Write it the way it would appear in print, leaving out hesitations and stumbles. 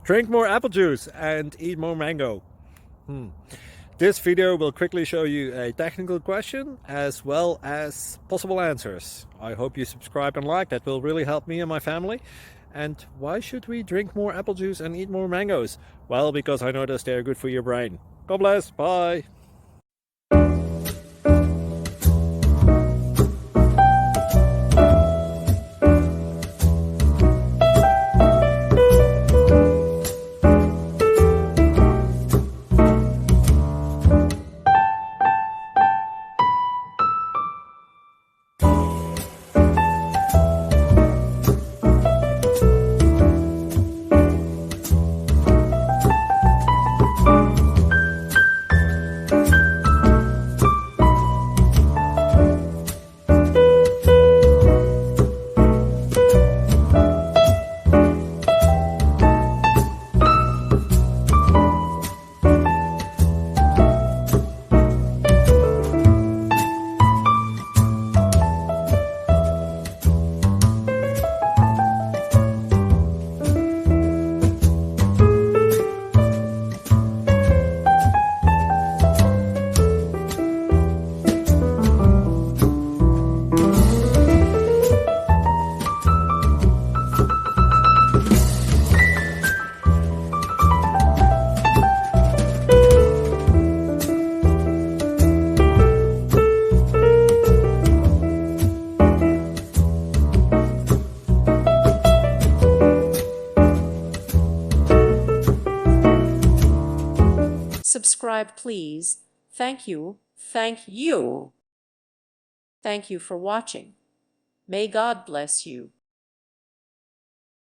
Drink more apple juice and eat more mango. This video will quickly show you a technical question as well as possible answers. I hope you subscribe and like, that will really help me and my family. And why should we drink more apple juice and eat more mangoes? Well, because I noticed they're good for your brain. God bless, bye! Subscribe, please. Thank you. Thank you. Thank you for watching. May God bless you.